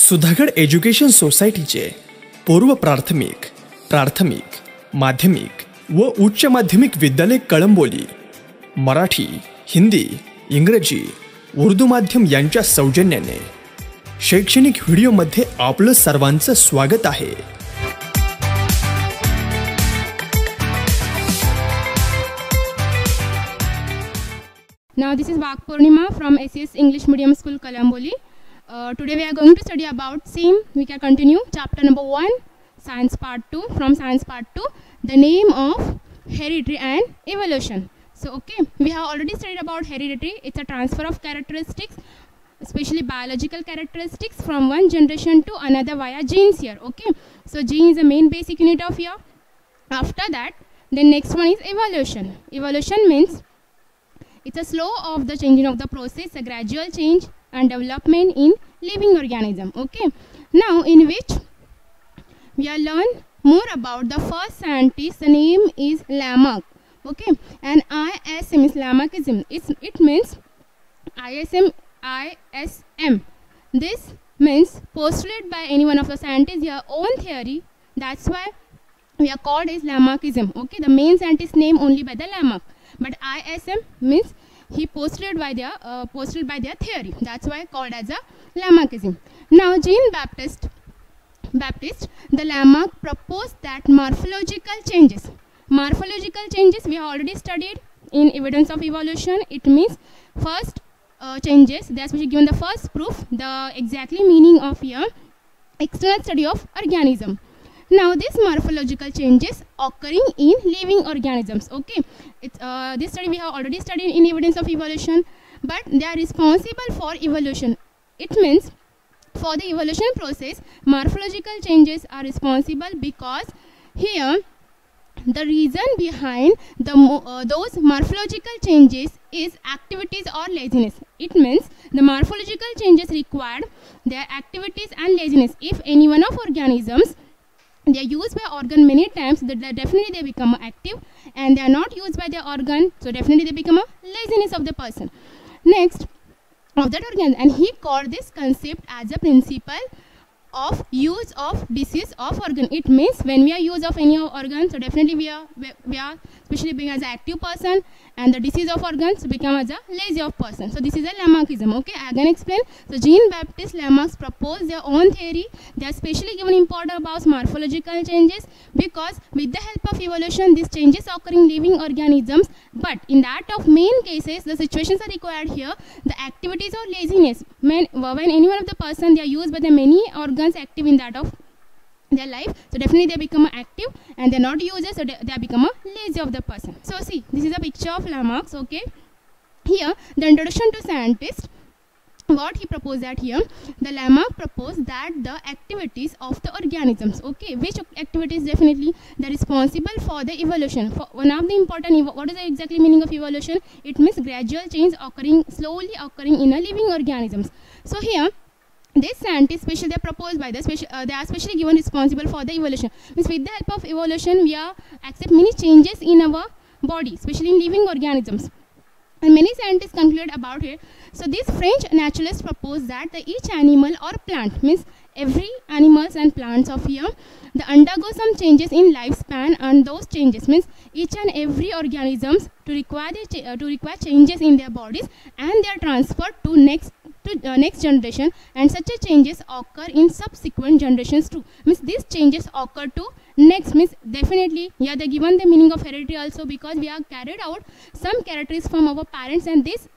Sudhagad education सोसायटीचे पूर्व प्राथमिक, प्राथमिक, माध्यमिक व उच्च माध्यमिक विद्यालय कळंबोली मराठी, हिंदी, इंग्रजी, उर्दू माध्यम यांच्या सौजन्याने शैक्षणिक व्हिडिओमध्ये आपलं सर्वांचं स्वागत आहे। Now this is Vak Purnima from SES English Medium School Kalamboli. Today we are going to study about same. We can continue chapter number 1, science part 2. From science part 2, the name of heredity and evolution. So okay, we have already studied about heredity. It's a transfer of characteristics, especially biological characteristics, from one generation to another via genes here. Okay, so gene is the main basic unit of here. After that, the next one is evolution. Evolution means it's a slow of the changing of the process, a gradual change and development in living organism. Okay, now in which we are learn more about the first scientist. The name is Lamarck. Okay, and ISM is Lamarckism. It means ISM. This means postulated by any one of the scientists their own theory. That's why we are called as Lamarckism. Okay, the main scientist name only by the Lamarck. But ISM means he postulated by their theory. That's why called as a Lamarckism. Now Jean-Baptiste, the Lamarck proposed that morphological changes we have already studied in evidence of evolution. It means first changes. They are specially given the first proof, the exactly meaning of here external study of organism. Now these morphological changes occurring in living organisms. Okay, this study we have already studied in evidence of evolution, but they are responsible for evolution. It means for the evolution process, morphological changes are responsible because here the reason behind those morphological changes is activities or laziness. It means the morphological changes required their activities and laziness. If any one of organisms they are used by organ many times, definitely they become active, and they are not used by their organ, so definitely they become a laziness of the person. Next, of that organ, and he called this concept as a principle of use of disease of organ. It means when we are use of any organ, so definitely we are especially being as an active person, and the disease of organs become as a lazy of person. So this is a Lamarckism. Okay, I can explain. So Jean-Baptiste Lamarck proposed their own theory. They are specially given importance about morphological changes because with the help of evolution these changes occur in living organisms, but in that of main cases the situations are required here the activities or laziness. When any one of the person they are used by the many organs active in that of their life, so definitely they become active, and they are not users, so they become a lazy of the person. So see, this is a picture of Lamarck. Okay, here the introduction to scientist, what he proposed that here the Lamarck proposed that the activities of the organisms, okay, which activities definitely they are responsible for the evolution. For one of the important, what is the exactly meaning of evolution? It means gradual change slowly occurring in a living organisms. So here this scientists specially they proposed by the they are specially given responsible for the evolution. Means with the help of evolution we are accept many changes in our body, especially in living organisms. And many scientists conclude about it. So these French naturalists propose that each animal or plant, means every animals and plants of here, they undergo some changes in lifespan, and those changes means each and every organisms to require changes in their bodies, and they are transferred to next generation, and such a changes occur in subsequent generations too. Means these changes occur to next, means definitely yeah they given the meaning of heredity also because we are carried out some characteristics from our parents, and this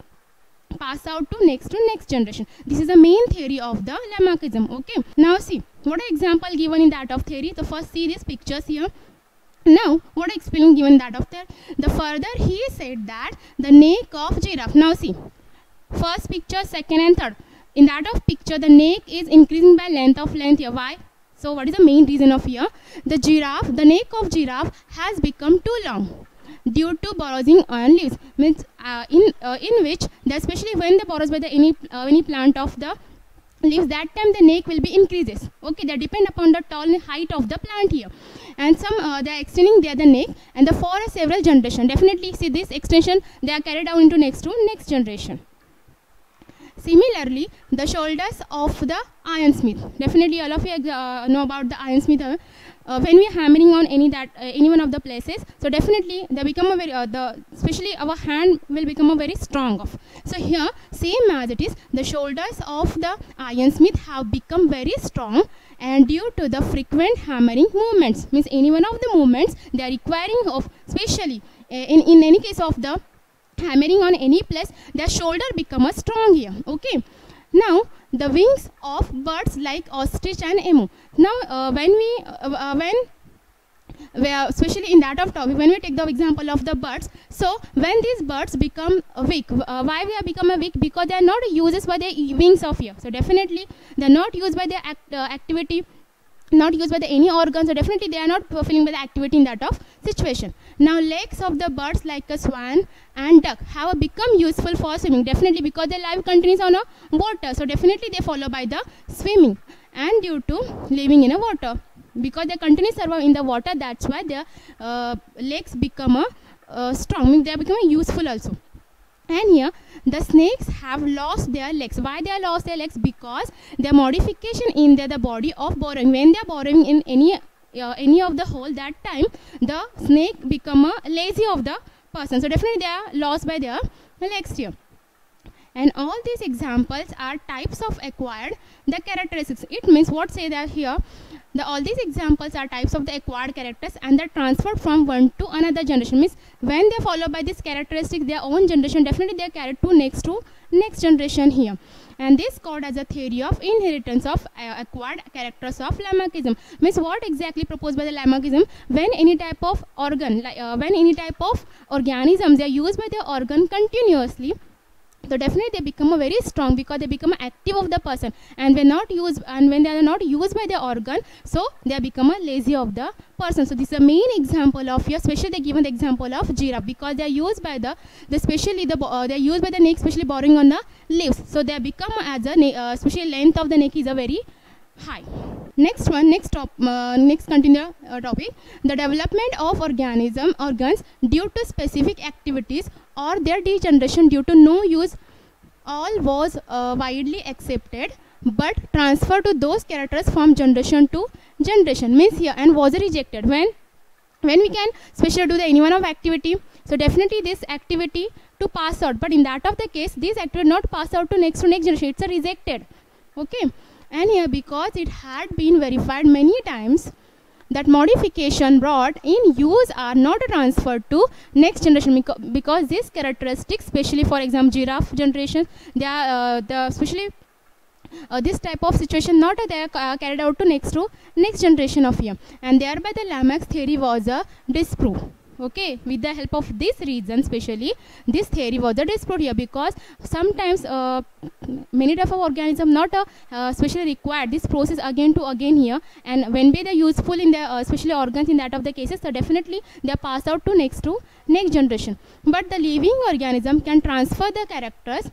pass out to next generation. This is the main theory of the Lamarckism. Okay, now see what an example given in that of theory. So first see these pictures here. Now what explaining given that of theory, the further he said that the neck of giraffe. Now see first picture, second and third. In that of picture the neck is increasing by length here. Why? So what is the main reason of here? The neck of giraffe has become too long due to borrowing on leaves. Means in which especially when they borrows by the any plant of the leaves, that time the neck will be increases. Okay, they depend upon the tall height of the plant here, and some they are extending the neck, and for several generation definitely see this extension they are carried out into next generation. Similarly, the shoulders of the ironsmith. Definitely, all of you know about the ironsmith. When we are hammering on any one of the places, so definitely they become a very especially our hand will become a very strong of. So here, same as it is, the shoulders of the ironsmith have become very strong, and due to the frequent hammering movements, means any one of the movements they are requiring of, especially in any case of the hammering on any place, their shoulder become a strong here. Okay. Now the wings of birds like ostrich and emu. Now when especially in that of topic, when we take the example of the birds, so when these birds become weak, why they have become weak? Because they are not used by their wings of here. So definitely they are not used by their activity, not used by any organs, so definitely they are not fulfilling by the activity in that of situation. Now legs of the birds like a swan and duck have become useful for swimming, definitely because their life continues on a water, so definitely they follow by the swimming, and due to living in a water, because they continue survive in the water, that's why their legs become strong, they are becoming useful also. And here the snakes have lost their legs. Why they have lost their legs? Because their modification in the body of burrowing. When they are burrowing in any of the hole, that time the snake become lazy of the person. So definitely they are lost by their legs here. And all these examples are types of acquired the characteristics. It means what say that here, all these examples are types of the acquired characters and they're transferred from one to another generation. Means when they follow by this characteristic their own generation, definitely they are carried to next generation here. And this called as a theory of inheritance of acquired characters of Lamarckism. Means what exactly proposed by the Lamarckism? When any type of organ, when any type of organisms they are used by their organ continuously, so definitely they become a very strong because they become active of the person, and when they are not used by the organ, so they become a lazy of the person. So this is a main example of here. Especially they given the example of giraffe because they are used by the especially the they are used by the neck, especially borrowing on the leaves. So they become as a especially length of the neck is a very high. Next continue topic, the development of organs due to specific activities or their degeneration due to no use, all was widely accepted but transferred to those characters from generation to generation. Means here and was rejected when we can specially do the any one of activity, so definitely this activity to pass out, but in that of the case this activity not pass out to next generation, it's a rejected. Okay. And here because it had been verified many times that modification brought in use are not transferred to next generation, because these characteristics, especially for example giraffe generation, they are especially this type of situation not they are carried out to next generation of here, and thereby the Lamarck's theory was disproved. Okay, with the help of this reason, especially this theory was disproved here, because sometimes many type of organism not especially required this process again to again here, and when they are useful in the especially organs in that of the cases, so definitely they are passed out to next generation. But the living organism can transfer the characters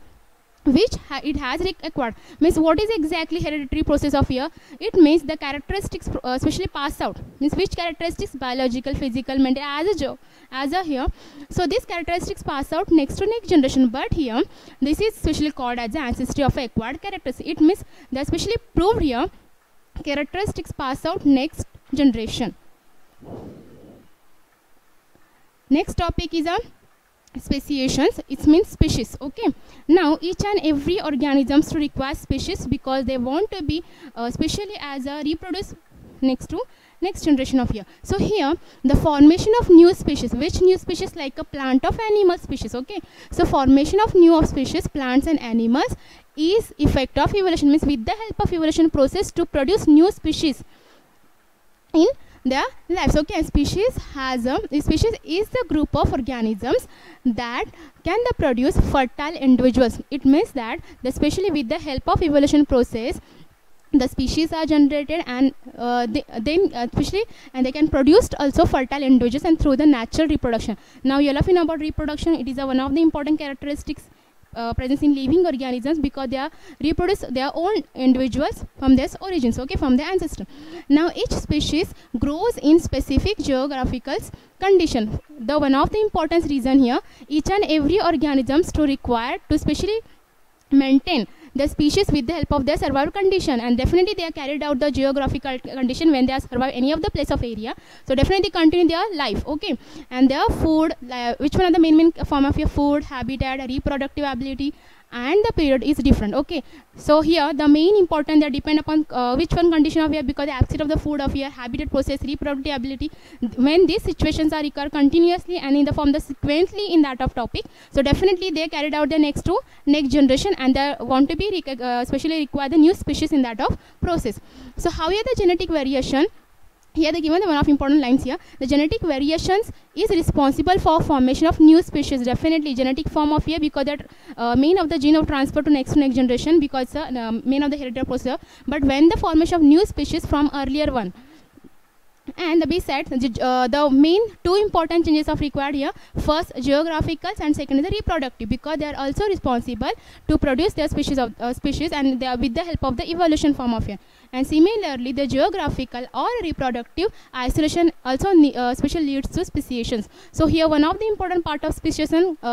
which it has acquired. Means what is exactly hereditary process of here? It means the characteristics especially pass out, means which characteristics, biological, physical, mental, as a here, so these characteristics pass out next generation. But here this is especially called as the ancestry of acquired characters. It means they are specially proved here characteristics pass out next generation. Next topic is speciations. It means species. Okay, now each and every organisms to require species because they want to be especially as a reproduce next generation of here. So here the formation of new species, which new species? Like a plant of animal species. Okay, so formation of new species, plants and animals, is effect of evolution. Means with the help of evolution process to produce new species in their lives. Okay, species is the group of organisms that can produce fertile individuals. It means that especially with the help of evolution process the species are generated, and especially and they can produce also fertile individuals, and through the natural reproduction. Now you all know about reproduction. It is one of the important characteristics presence in living organisms because they are reproduce their own individuals from their origins. Okay, from their ancestor. Now each species grows in specific geographical condition. The one of the important reason here, each and every organisms to require to especially maintain the species with the help of their survival condition, and definitely they are carried out the geographical condition when they are survive any of the place of area, so definitely they continue their life. Okay, and their food, which one are the main form of your food, habitat, reproductive ability, and the period is different. Okay, so here the main important, they depend upon which one condition of here, because the absence of the food of here, habitat, process, reproductive ability, when these situations are recur continuously and in the form the sequentially in that of topic, so definitely they carried out the next to next generation, and they want to be especially require the new species in that of process. So how here the genetic variation, here they given one of important lines here, the genetic variations is responsible for formation of new species. Definitely genetic form of here, because that main of the gene of transfer to next generation, because main of the hereditary process, but when the formation of new species from earlier one. And besides, the main two important changes of required here, first geographical and second is the reproductive, because they are also responsible to produce their species of species, and they are with the help of the evolution form of here. And similarly, the geographical or reproductive isolation also special leads to speciations. So here one of the important part of speciation, they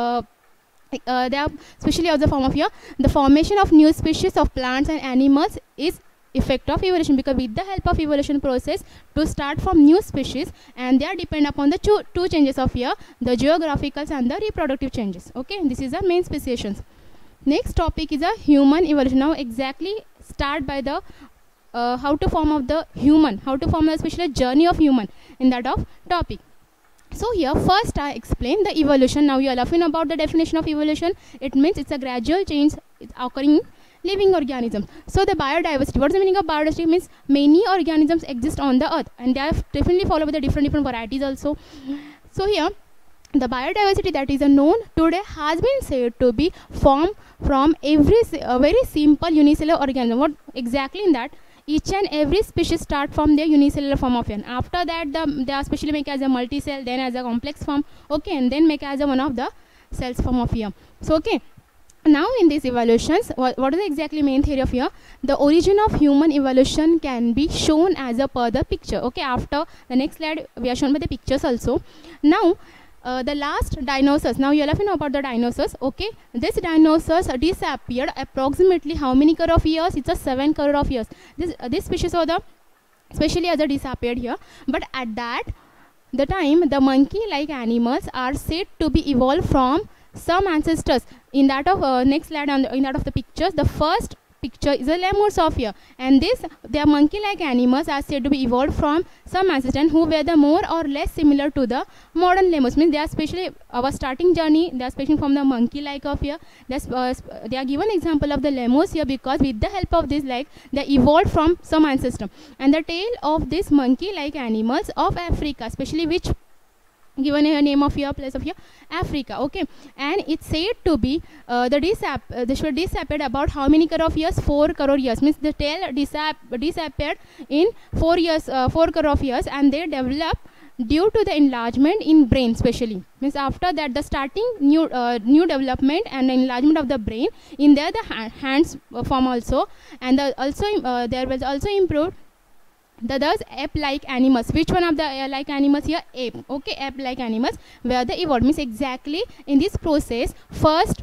are especially of the form of here, the formation of new species of plants and animals is effect of evolution, because with the help of evolution process to start from new species, and they are depend upon the two changes of here, the geographical and the reproductive changes. Okay, this is the main speciations. Next topic is a human evolution. Now exactly start by the how to form of the human, how to form the special journey of human in that of topic. So here first I explain the evolution. Now you are laughing about the definition of evolution. It means it's a gradual change occurring in living organisms. So the biodiversity, what is the meaning of biodiversity? Means many organisms exist on the earth, and they are definitely followed by the different varieties also. So here the biodiversity that is known today has been said to be formed from every very simple unicellular organism. What exactly in that? Each and every species start from their unicellular form of it. After that they are specially make as a multi-cell, then as a complex form. Okay, and then make as a one of the cells form of here. So okay, now in these evolutions, what is the exactly main theory of here? The origin of human evolution can be shown as a per the picture. Okay, after the next slide we are shown by the pictures also. Now the last dinosaurs, now you have to know about the dinosaurs. Okay, this dinosaurs disappeared approximately how many crore of years? It's a 7 crore of years. This species of the especially as a disappeared here, but at that the time the monkey like animals are said to be evolved from some ancestors. In that of next slide, in that of the pictures, the first picture is a lemurs of here, and they are monkey like animals are said to be evolved from some ancestors who were the more or less similar to the modern lemurs. Means they are especially our starting journey, they are especially from the monkey like of here. They are given example of the lemurs here, because with the help of this like they evolved from some ancestor. And the tail of this monkey like animals of Africa, especially which given a name of your place of here Africa. Okay, and it's said to be they should disappeared about how many crore of years? 4 crore years. Means the tail disappeared in 4 crore of years, and they developed due to the enlargement in brain especially. Means after that the starting new development and the enlargement of the brain, in there the hands form also, and there was also improved the thus ape-like animals. Which one of the like animals here? Ape. Okay, ape-like animals where the evolved. Means exactly in this process, first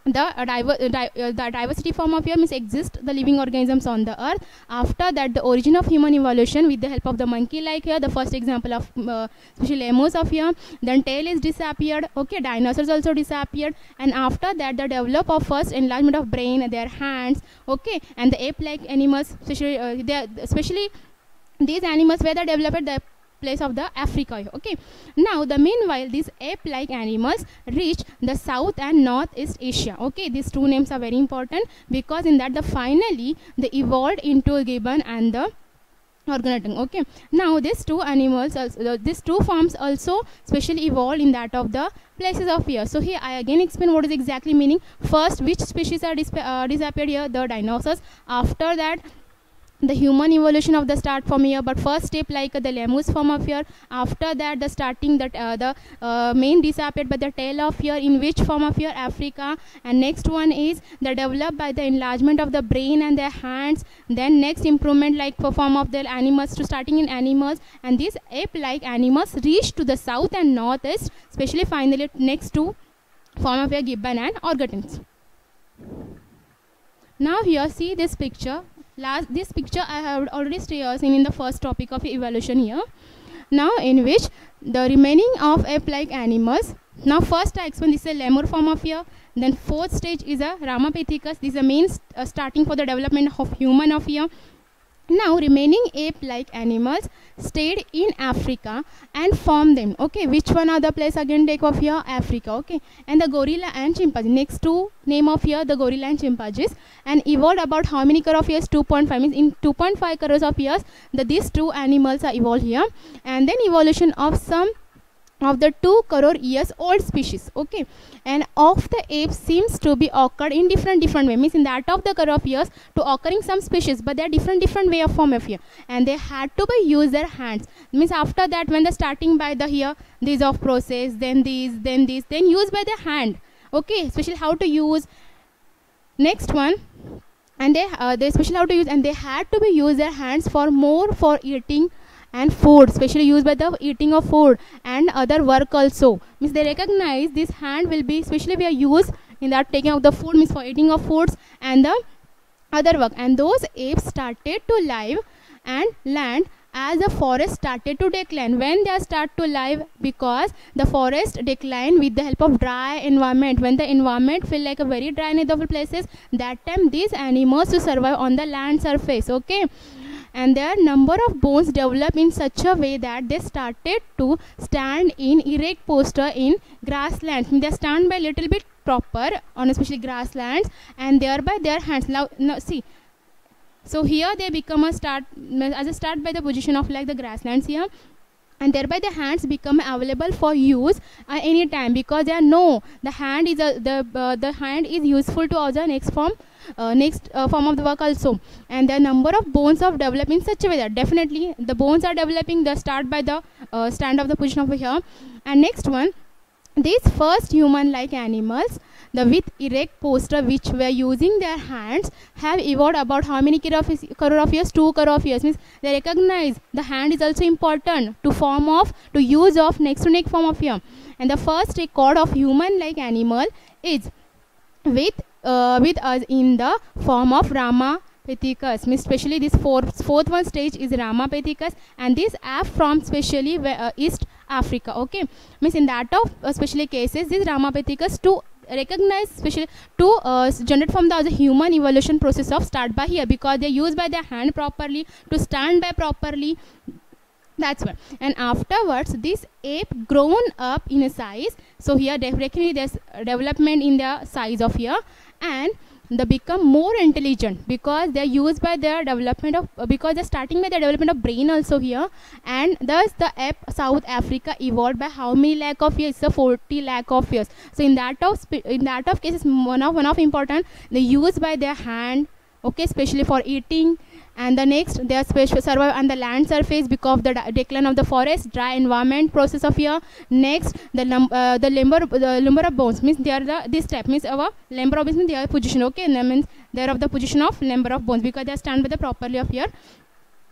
the diversity form of here means exist the living organisms on the earth. After that the origin of human evolution with the help of the monkey like here, the first example of especially lemurs of here. Then tail is disappeared. Okay, dinosaurs also disappeared, and after that the develop of first enlargement of brain, their hands. Okay, and the ape-like animals, especially these animals were the developed the place of the Africa. Okay, now the meanwhile these ape-like animals reached the South and Northeast Asia. Okay, these two names are very important, because in that the finally they evolved into a gibbon and the organotunnel. Okay, now these two animals also, these two forms also specially evolved in that of the places of here. So here I again explain what is exactly meaning. First, which species are disappeared here? The dinosaurs. After that the human evolution of the start from here, but first step like the lemurs form of here. After that the starting that the main disappeared by the tail of here, in which form of here? Africa. And next one is the developed by the enlargement of the brain and their hands. Then next improvement like form of the animals to starting in animals, and these ape-like animals reached to the south and northeast, especially finally next to form of here gibbon and organotunnels. Now here see this picture. This picture I have already seen in the first topic of evolution here. Now in which the remaining of ape-like animals. Now first I explain this is a lemur form of here. Then fourth stage is a Ramapithecus. This is the main starting for the development of human of here. Now remaining ape-like animals stayed in Africa and formed them. Okay, which one are the place again take of here? Africa. Okay, and the gorilla and chimpanzee. Next two name of here the gorilla and chimpanzees, and evolved about how many crore of years? 2.5 means in 2.5 crores of years these two animals are evolved here, and then evolution of some of the 2 crore years old species. Okay, and of the apes seems to be occurred in different way, means in that of the crore of years to occurring some species, but they are different way of form of here, and they had to be use their hands, means after that when the starting by the here these of process, then these, then this, then used by the hand. Okay, especially how to use. Next one, and they especially how to use, and they had to be use their hands for more for eating and food, especially used by the eating of food and other work also, means they recognize this hand will be especially we are used in that taking of the food, means for eating of foods and the other work. And those apes started to live and land as the forest started to decline. When they start to live, because the forest decline with the help of dry environment, when the environment feel like a very dry in other places, that time these animals to survive on the land surface. Okay, and their number of bones develop in such a way that they started to stand in erect posture in grasslands. They stand by little bit proper on especially grasslands, and thereby their hands. Now see, so here they become a start as a start by the position of like the grasslands here, and thereby the hands become available for use any time, because they know the hand is the hand is useful to other next form of the work also. And the number of bones of develop in such a way that definitely the bones are developing the start by the stand of the position over here. And next one, these first human like animals, the with erect posture which were using their hands, have evolved about how many crore of years? 2 crore of years, means they recognize the hand is also important to form of to use of next to next form of here. And the first record of human like animal is with us in the form of Ramapithecus, means especially this fourth one stage is Ramapithecus, and this ape from especially East Africa. Okay, means in that of especially cases this Ramapithecus to recognize especially to generate from the other human evolution process of start by here, because they use by their hand properly to stand by properly. That's why. And afterwards this ape grown up in a size, so here definitely there's development in the size of here, and they become more intelligent because they are used by their development of because they're starting by the development of brain also here. And thus the ape South Africa evolved by how many lakh of years? It's a 40 lakh of years. So in that of cases one of important, they use by their hand, okay, especially for eating. And the next, they are special survive on the land surface because of the decline of the forest, dry environment process of here. Next, the lumber of bones, means they are this type, means our lumber of bones means they are position. Okay, and that means they are of the position of lumber of bones because they are stand by the properly of here.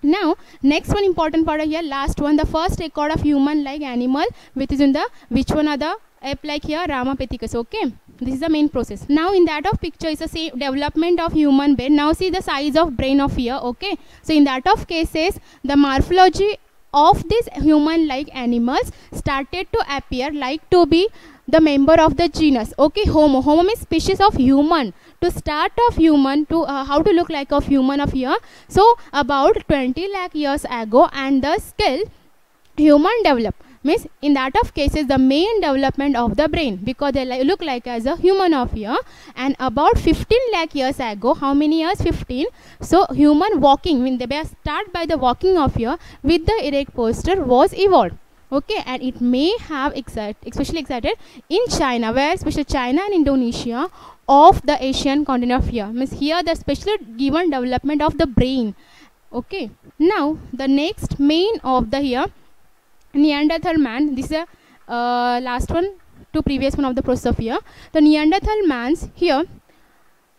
Now next one important part of here, last one, the first record of human like animal, which is in the which one are the ape like here? Ramapithecus. Okay, this is the main process. Now in that of picture is the same development of human brain. Now see the size of brain of here. Okay, so in that of cases the morphology of these human like animals started to appear like to be the member of the genus. Okay, Homo means species of human, to start of human to how to look like of human of here. So about 20 lakh years ago, and the skill human developed, means in that of cases the main development of the brain, because they look like as a human of here. And about 15 lakh years ago, how many years? 15. So human walking, when they start by the walking of here with the erect posture was evolved. Okay, and it may have especially excited in China, where especially China and Indonesia of the Asian continent of here, means here the special given development of the brain. Okay, now the next main of the here Neanderthal man, this is a last one to previous one of the process of here. The Neanderthal man's here,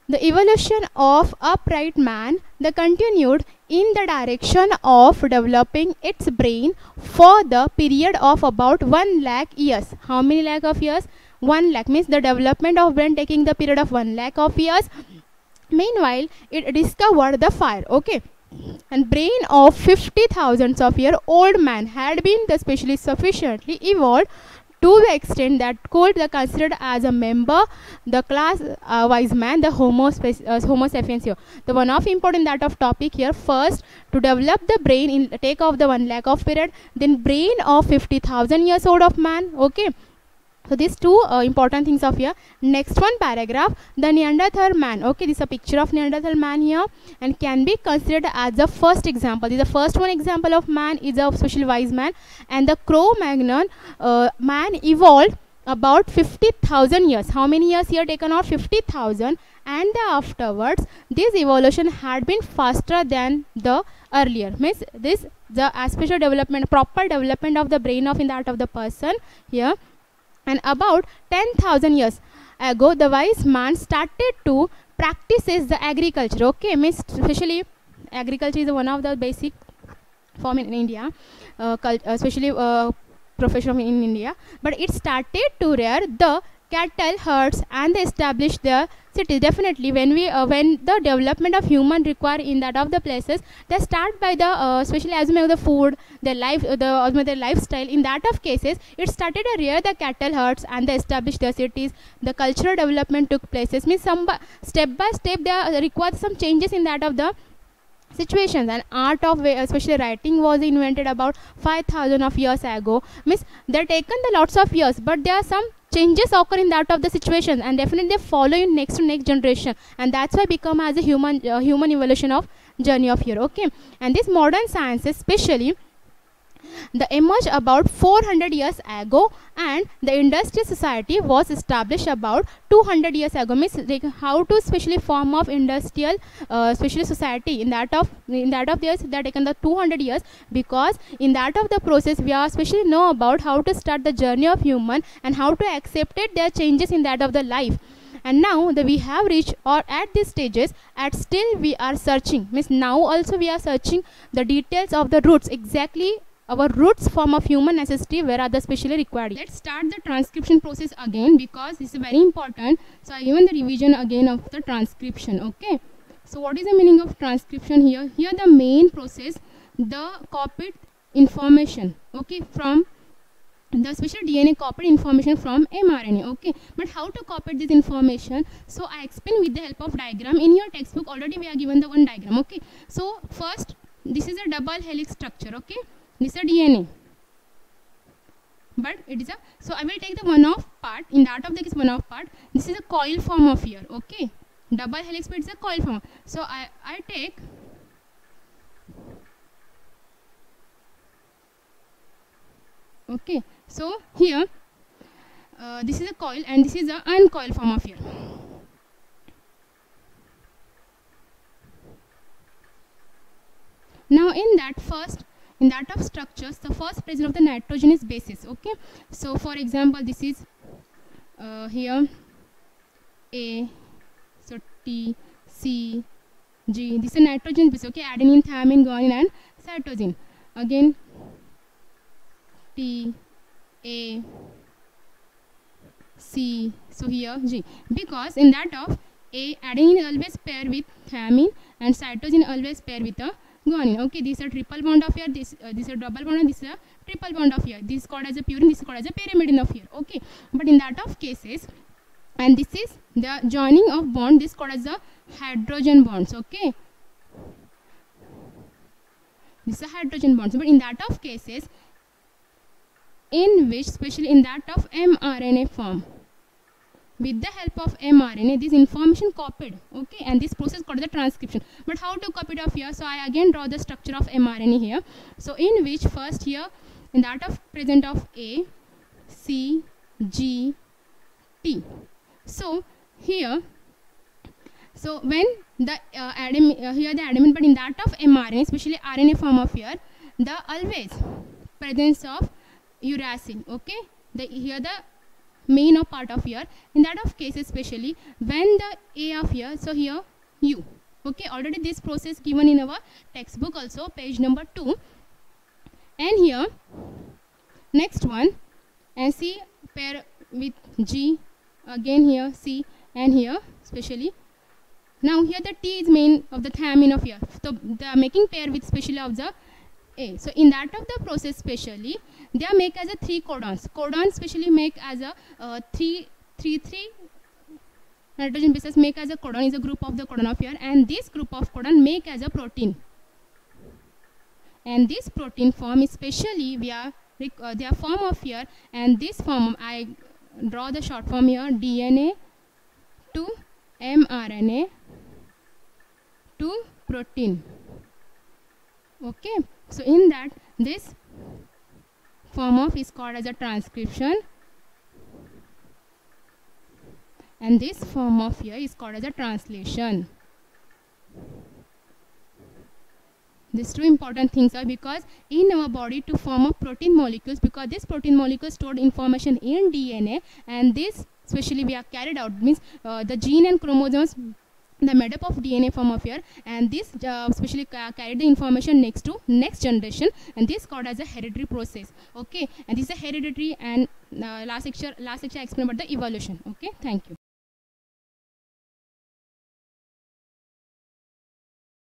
the evolution of upright man, the continued in the direction of developing its brain for the period of about 1 lakh years. How many lakh of years? 1 lakh, means the development of brain taking the period of 1 lakh of years. Meanwhile, it discovered the fire. Okay, and brain of 50,000 of year old man had been the specially sufficiently evolved to the extent that could be considered as a member the class wise man, the homo sapiens here. The one of important that of topic here, first to develop the brain in take off the 1 lakh of period, then brain of 50,000 years old of man. Okay, so these two important things of here. Next one paragraph, the Neanderthal man. Okay, this is a picture of Neanderthal man here and can be considered as the first example. This is the first one example of man is a social wise man, and the Cro-Magnon man evolved about 50,000 years. How many years here taken out? 50,000. And afterwards this evolution had been faster than the earlier. Means this the aspect of development, proper development of the brain of in that of the person here. And about 10,000 years ago, the wise man started to practice the agriculture. Okay, means especially agriculture is one of the basic form in India, especially profession in India. But it started to rear the cattle herds and they established their cities. Definitely, when the development of human require in that of the places, they start by the especially as the food, their life, their lifestyle. In that of cases, it started to rear the cattle herds and they established their cities. The cultural development took places. Means some step by step they required some changes in that of the situations, and art of especially writing was invented about 5,000 of years ago. Means they're taken the lots of years, but there are some changes occur in that of the situation, and definitely follow in next to next generation, and that's why become as a human evolution of journey of here. Okay, and this modern sciences especially the emerged about 400 years ago, and the industrial society was established about 200 years ago. Means like how to specially form of industrial specially society in that of theirs that taken the 200 years, because in that of the process we are especially know about how to start the journey of human and how to accept it their changes in that of the life. And now that we have reached or at these stages, at still we are searching. Means now also we are searching the details of the roots, exactly our roots form of human necessity where are the specially required. Let's start the transcription process again, because this is very important. So I given the revision again of the transcription. Okay, so what is the meaning of transcription here? Here the main process, the copied information, okay, from the special DNA copied information from mRNA. Okay, but how to copy this information? So I explain with the help of diagram. In your textbook already we are given the one diagram. Okay, so first this is a double helix structure. Okay, this is a DNA, but it is a, so I will take the one off part. In that of the case one off part, this is a coil form of here. Okay, double helix, but it's a coil form. So I take okay, so here this is a coil and this is a uncoil form of here. Now in that of structures, the first presence of the nitrogenous bases. Okay, so for example this is here A, so T, C, G, this is a nitrogen base. Okay, adenine, thymine, guanine and cytosine. Again T, A, C, so here G, because in that of A, adenine always pair with thymine and cytosine always pair with a guanine. Okay, this is a triple bond of here, this is a double bond and this is a triple bond of here. This is called as a purine, this is called as a pyrimidine of here. Okay, but in that of cases, and this is the joining of bond, this is called as a hydrogen bonds. Okay, this is a hydrogen bonds, but in that of cases in which, especially in that of mRNA form, with the help of mRNA this information copied. Okay, and this process called the transcription. But how to copy it off here? So I again draw the structure of mRNA here. So in which first here in that of present of A, C, G, T. So here, so when the here the adenine, but in that of mRNA, especially RNA form of here, the always presence of uracil. Okay, here the main of part of here. In that of case, especially when the A of here, so here U. Okay, already this process given in our textbook also, page number 2. And here next one, and C pair with G, again here C, and here especially Now here the T is main of the thymine of here. So the making pair with specially of the A. So in that of the process specially, they are make as a 3 codons. Codons specially make as a 3 nitrogen bases make as a codon is a group of the codon of here, and this group of codon make as a protein. And this protein form is specially via their form of here, and this form I draw the short form here, DNA to mRNA to protein. Okay, so in that this form of is called as a transcription, and this form of here is called as a translation. These two important things are because in our body to form up protein molecules, because this protein molecule stored information in DNA, and this especially we are carried out means the gene and chromosomes the made up of DNA form of here, and this especially carried the information next to next generation, and this called as a hereditary process. Okay, and this is a hereditary, and last lecture I explained about the evolution. Okay, thank you.